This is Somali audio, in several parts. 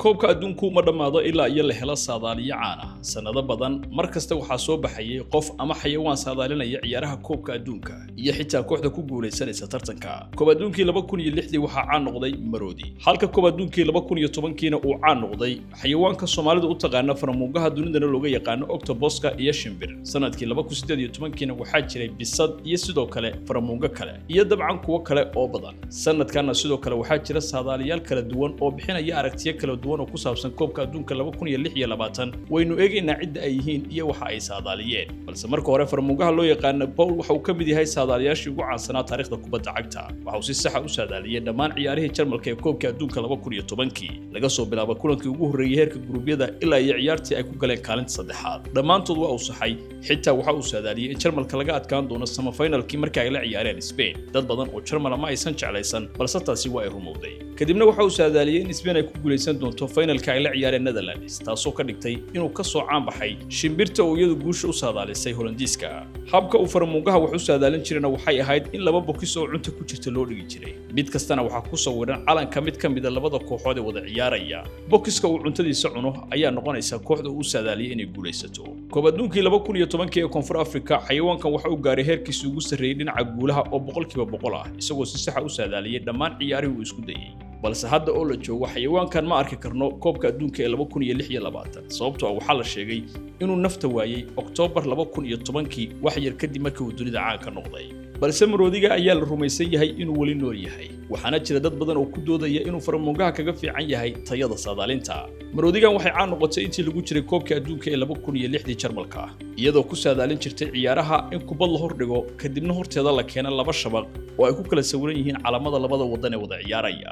koobka adduunku ma dhamaado ilaa iyo la helo saadaaliyo caan ah sanado badan markasta waxaa soo baxayay qof ama xayawaan saadaalinaya ciyaaraha koobka adduunka iyo xitaa kooxda ku guuleysanaysa tartanka koob adduunkii 2006 waxaa caan noqday maroodi halka koob adduunkii 2010kiina uu caan noqday xayawaanka Soomaalidu u taqaana faramuugaha dunidana looga yaqaan octopuska iyo shimbir sanadkii 2018kiina waxaa jiray bisad iyo sidoo kale faramuuga kale iyo dabcan kuwa kale oo badan sanadkana sidoo kale waxaa jira saadaaliyaal kala duwan oo bixinaya aragtiyo kala duwan oo ku saabsan koobka adduunka 2026 waynu eegaynaa cidda ay yihiin iyo waxa ay saadaaliyeen balse marka hore faramuugaha loo yaqaan Paul waxa uu ka mid yahay saadaaliyaashii ugu caansanaa taariikhda kubadda cagta waxa uu si sax ah u saadaaliyay dhammaan ciyaarihii Jarmalka ee koobka adduunka 2010kii laga soo bilaabo kulankii ugu horeeyay heerka guruubyada ilaa iyo ciyaartii ay ku galeen kaalinta saddexaad dhammaantood waa uu saxay xitaa waxa uu saadaaliyay in Jarmalka laga adkaan doono semifinalkii markii ay la ciyaareen Spain dad badan oo Jarmal ma aysan jeclaysan balse taasi waa ay rumowday kadibna waxa uu saadaaliyay in Spain ay ku guuleysan doonto finalka ay la ciyaareen Netherlands taasoo ka dhigtay inuu ka soo caan baxay shimbirta oo iyadu guusha u saadaalisay Hollandiiska habka uu faramuugaha wax u saadaalin jirayna waxay ahayd in laba bokis oo cunto ku jirta loo dhigi jiray mid kastana waxa ku sawiran calanka mid ka mid ah labada kooxood ee wada ciyaaraya bokiska uu cuntadiisa cuno ayaa noqonaysa kooxda uu saadaaliyay inay guuleysato koob adduunkii 2010kii ee Koonfur Afrika xayawaankan waxa uu gaaray heerkiisa ugu sarreeyay dhinaca guulaha oo 100% ah isagoo si sax ah u saadaaliyay dhammaan ciyaarihii uu isku dayay balse hadda oo la joogo xayawaankan ma arki karno koobka adduunka ee 2026 sababtoo ah waxa la sheegay inuu nafta waayay Oktoobar 2010kii wax yar kadib markii uu dunida caan ka noqday balse maroodiga ayaa la rumaysan yahay inuu wali nool yahay waxaana jira dad badan oo ku doodaya inuu faramuugaha kaga fiican yahay tayada saadaalinta maroodigan waxay caan noqotay intii lagu jiray koobka adduunka ee 2006 Jarmalka iyadoo ku saadaalin jirtay ciyaaraha in kubad la hordhigo kadibna horteeda la keeno laba shabaq oo ay ku kala sawiran yihiin calaamada labada wadan ee wada ciyaaraya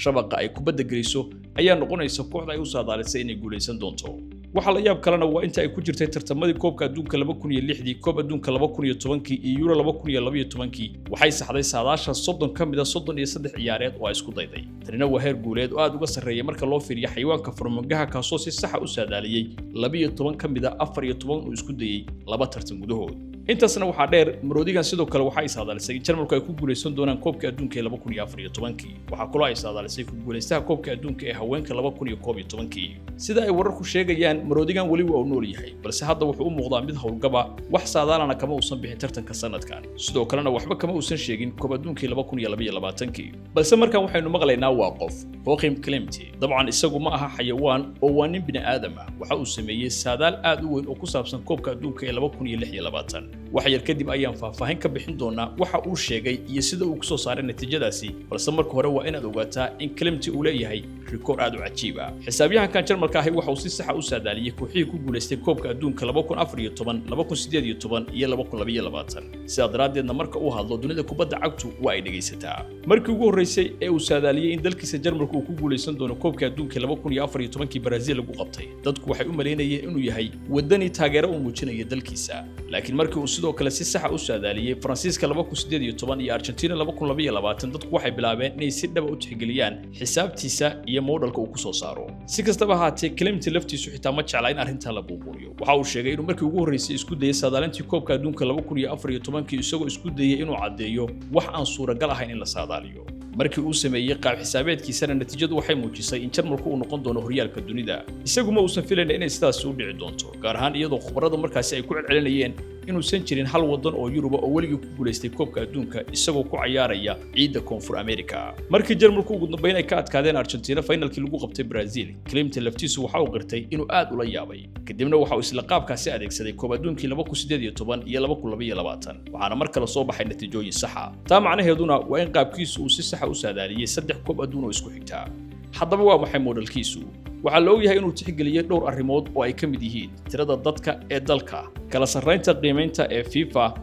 shabaqa ay kubadda geliso ayaa noqonaysa kooxda ay u saadaalisay inay guuleysan doonto waxa la yaab kalena waa inta ay ku jirtay tartamadii koobka adduunka 2006 koob adduunka 2010 iyo Euro 2012 waxay saxday saadaasha 30 ka mid ah 33 ciyaareed oo ay isku dayday tanina waa heer guuleed oo aad uga sarreeya marka loo fiiriyo xayawaanka faramuugaha kaasoo si sax ah u saadaaliyay 12 ka mid ah 14 oo isku dayay laba tartan gudahood intaasna waxaa dheer maroodigan sidoo kale waxa ay saadaalisay Jarmalku ay ku guuleysan doonaan koobka adduunka ee 2014 waxa kale oo ay saadaalisay ku guuleystaha koobka adduunka ee haweenka 2011 sida ay wararku sheegayaan maroodigan wali waa uu nool yahay balse hadda wuxuu u muuqdaa mid howlgaba wax saadaalana kama uusan bixin tartanka sanadkan sidoo kalena waxba kama uusan sheegin koob adduunkii 2022 balse markan waxaynu maqlaynaa waa qof Joachim Klimt dabcan isagu ma aha xayawaan oo waa nin bini aadam ah waxa uu sameeyay saadaal aad u weyn oo ku saabsan koobka adduunka ee 2026 wax yar kadib ayaan faahfaahin ka bixin doonaa waxa uu sheegay iyo sida uu ku soo saaray natiijadaasi balse marka hore waa inaad ogaataa in Klimt uu leeyahay rikoor aad u cajiib ah xisaabiyahankan Jarmalka ahi waxa uu si sax ah u saadaaliyay kooxihii ku guuleystay koobka adduunka 2014 2018 iyo 2022 sidaa daraadeedna marka uu hadlo dunida kubadda cagtu waa ay dhageysataa markii ugu horeysay ee uu saadaaliyay in dalkiisa Jarmalku uu ku guuleysan doono koobka adduunka 2014 Brazil lagu qabtay dadku waxay u maleynayeen inuu yahay wadani taageero u muujinaya dalkiisa laakiin markii uu sidoo kale si sax ah u saadaaliyay Faransiiska 2018 iyo Argentina 2022 dadku waxay bilaabeen inay si dhab ah u tixgeliyaan xisaabtiisa iyo modelka uu ku soo saaro si kastaba haatee Klimt laftiisu xitaa ma jecla in arrinta la buuquriyo waxa uu sheegay inuu markii ugu horeysay isku dayay saadaalintii koobka adduunka 2014 isagoo isku dayay inuu cadeeyo wax aan suuragal ahayn in la saadaaliyo markii uu sameeyay qaab xisaabeedkiisana natiijadu waxay muujisay in Jarmalku uu noqon doono horyaalka dunida isagu ma uusan filaynin inay sidaas u dhici doonto gaar ahaan iyadoo khubaradu markaasi ay ku celcelinayeen inuusan jirin hal wadan oo Yurub oo weligii ku guuleystay koobka adduunka isagoo ku ciyaaraya ciidda Koonfur Amerika markii Jarmalku ugu dambeyn ay ka adkaadeen Argentina finalkii lagu qabtay Brazil Klimt laftiisu waxa uu qirtay inuu aad ula yaabay kadibna waxa uu isla qaabkaasi adeegsaday koob adduunkii 2018 iyo 2022 waxaana mar kale soo baxay natiijooyin sax ah taa macnaheeduna waa in qaabkiisu uu si sax ah u saadaaliyay 3 koob adduun oo isku xigta haddaba waa maxay modelkiisu waxa la og yahay inuu tixgeliyay dhowr arrimood oo ay ka mid yihiin tirada dadka ee dalka kala sarreynta qiimeynta ee FIFA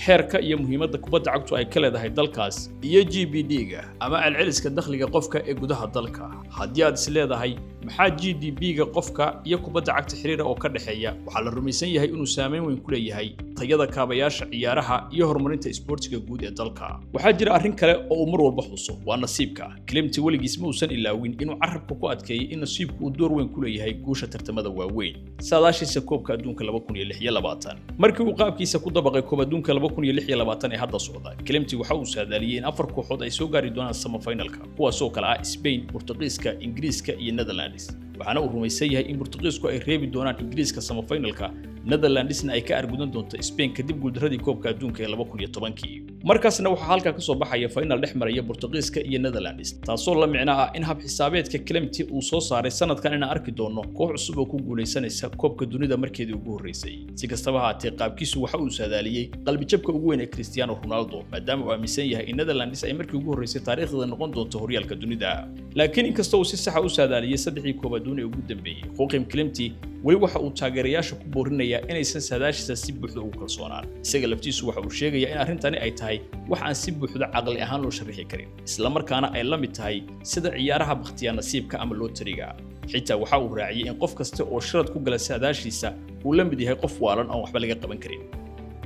heerka iyo muhiimadda kubadda cagtu ay ka leedahay dalkaas iyo GDP-ga ama celceliska dakhliga qofka ee gudaha dalka haddii aad is leedahay maxaa GDP-ga qofka iyo kubadda cagta xiriira oo ka dhaxeeya waxa la rumaysan yahay inuu saameyn weyn ku leeyahay tayada kaabayaasha ciyaaraha iyo horumarinta isboortiga guud ee dalka waxaa jira arrin kale oo uu mar walba xuso waa nasiibka Klimt weligiis ma uusan ilaawin inuu carabka ku adkeeyay in nasiibku uu door weyn ku leeyahay guusha tartamada waaweyn saadaashiisa koobka adduunka 2026 markii uu qaabkiisa ku dabaqay koob adduunka 2026 ee hadda socda Klimt waxa uu saadaaliyay in 4 kooxood ay soo gaari doonaan semifinalka kuwaas oo kala ah Spain, Portugiiska, Ingiriiska iyo Netherlands waxaana uu rumaysan yahay in Portugiisku ay reebi doonaan Ingiriiska semifinalka Netherlandsna ay ka argudan doonto Spain kadib guuldaradii koobka adduunka ee 2010kii markaasna waxa halka ka soo baxaya final dhex maraya Portugiiska iyo Netherlands taasoo la micno ah in hab xisaabeedka Clementi uu soo saaray sanadkan in arki doono koox cusub oo ku guuleysanaysa koobka dunida markeedii ugu horeysay si kastaba haatee qaabkiisu waxa uu saadaaliyay qalbi jabka ugu weyn ee Cristiano Ronaldo maadaama uu aaminsan yahay in Netherlands ay markii ugu horeysay taariikhda noqon doonto horyaalka dunida laakiin inkastoo uu si sax ah u saadaaliyay saddexdii koob adduun ee ugu dambeeyay Joachim Clementi wali waxa uu taageerayaasha ku boorinayaa inaysan saadaashiisa si buuxda ugu kalsoonaan isaga laftiisu waxa uu sheegayaa in arrintani ay tahay wax aan si buuxda caqli ahaan loo sharxi karin isla markaana ay la mid tahay sida ciyaaraha bakhtiya nasiibka ama lotteriga xitaa waxa uu raaciyay in qof kasta oo shirad ku gala saadaashiisa uu la mid yahay qof waalan oo waxba laga qaban karin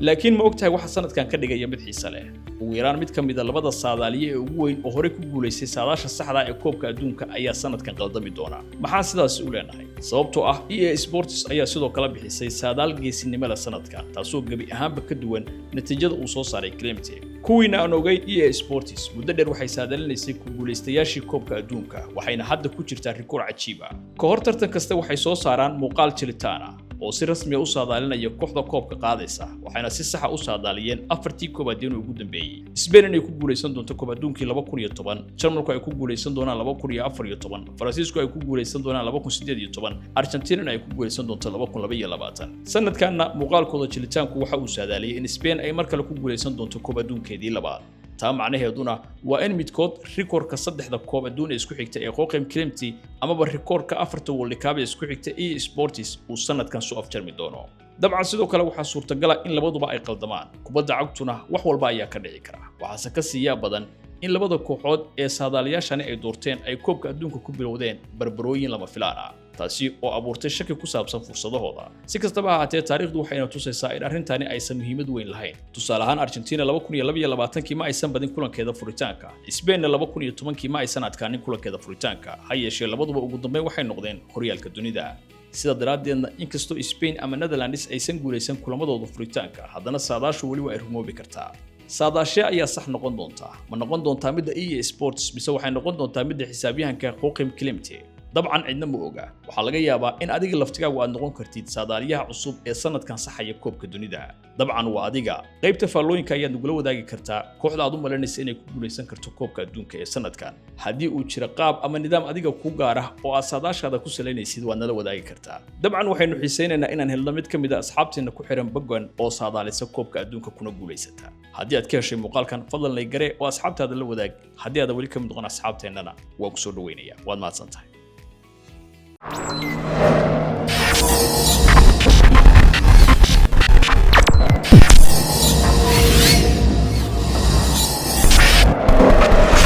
laakiin ma ogtahay waxa sanadkan ka dhigaya mid xiiso leh ugu yaraan mid ka mid ah labada saadaaliye ee ugu weyn oo hore ku guuleysay saadaasha saxda ah ee koobka adduunka ayaa sanadkan qaldami doona maxaa sidaas u leenahay sababtoo ah EA Sports ayaa sidoo kale bixisay saadaal geesinimada sanadka taasoo gabi ahaanba ka duwan natiijada uu soo saaray Clementi kuwiina aan ogeyn EA Sports muddo dheer waxay saadaalinaysay ku guuleystayaashii koobka adduunka waxayna hadda ku jirtaa rikoor cajiib ah ka hor tartan kasta waxay soo saaraan muuqaal jilitaana oo si rasmi ah u saadaalinaya kooxda koobka qaadaysa waxayna si sax ah u saadaaliyeen afartii koob adduun ugu dambeeyay Spain inay ku guuleysan doonto koob adduunkii 2010 Jarmalku ay ku guuleysan doonaan 2014 Faransiisku ay ku guuleysan doonaan 2018 Argentina ay ku guuleysan doonto 2022 sanadkanna muuqaalkooda jilitaanku waxa uu saadaaliyay in Spain ay mar kale ku guuleysan doonto koob adduunkeedii labaad taa macnaheeduna waa in midkood rikoorka saddexda koob adduun ee isku xigta ee Joachim Clementi amaba rikoorka afarta World Cup ee isku xigta EA Sports uu sanadkan soo afjarmi doono dabcan sidoo kale waxaa suurtagal ah in labaduba ay qaldamaan kubadda cagtuna wax walba ayaa ka dhici kara waxaase ka siiya badan in labada kooxood ee saadaaliyaashani ay doorteen ay koobka adduunka ku bilowdeen barbarooyin lama filaan ah taasi oo abuurtay shaki ku saabsan fursadahooda si kastaba ha ahaatee taariikhdu waxayna tusaysaa in arrintani aysan muhiimad weyn lahayn tusaale ahaan Argentina 2022kii ma aysan badin kulankeeda furitaanka Spainna 2010kii ma aysan adkaanin kulankeeda furitaanka ha yeeshee labaduba ugu dambeyn waxay noqdeen horyaalka dunida sida daraadeedna inkastoo Spain ama Netherlands aysan guuleysan kulamadooda furitaanka haddana saadaashu wali waa ay rumoobi kartaa saadaashe ayaa sax noqon doonta ma noqon doontaa midda EA Sports mise waxay noqon doontaa midda xisaabyahanka Joachim Clementi dabcan cidna ma oga waxa laga yaabaa in adiga laftigaagu aad noqon kartid saadaaliyaha cusub ee sanadkan saxaya koobka dunida dabcan waa adiga qaybta faallooyinka ayaad nagula wadaagi kartaa kooxda aad u malaynaysa inay ku guuleysan karto koobka adduunka ee sanadkan haddii uu jiro qaab ama nidaam adiga ku gaar ah oo aad saadaashaada ku salaynaysid waad nala wadaagi kartaa dabcan waxaynu xiisaynaynaa inaan helno mid ka mid ah asxaabteena ku xiran Bogan oo saadaalisa koobka adduunka kuna guuleysata haddii aad ka heshay muuqaalkan fadlan like gare oo asxaabtaada la wadaag haddii aad wali ka mid noqon asxaabteennana waa ku soo dhaweynaya waad mahadsantahay